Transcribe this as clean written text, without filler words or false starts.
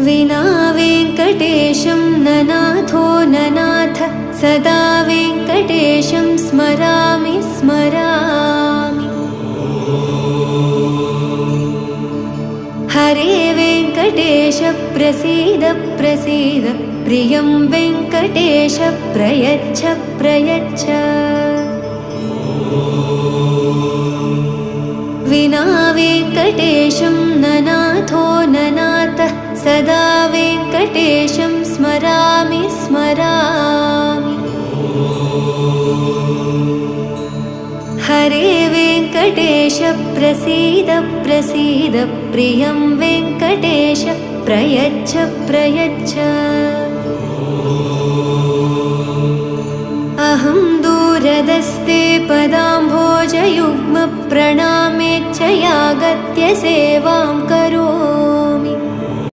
विना वेङ्कटेशं ननाथो ननाथ सदा वेङ्कटेशं स्मरामि स्मरामि। हरे वेङ्कटेश प्रसीद प्रसीद प्रियं वेङ्कटेश प्रयच्छ प्रयच्छ। विना वेङ्कटेशं ननाथो ननाथ सदा वेङ्कटेशं स्मरामि स्मरामि। हरे वेङ्कटेश प्रसीद प्रसीद प्रियं वेङ्कटेश प्रयच्छ प्रयच्छ। अहं दूरदस्ते पदाम्भोजयुग्म प्रणामेच्छयागत्य सेवां करोमि।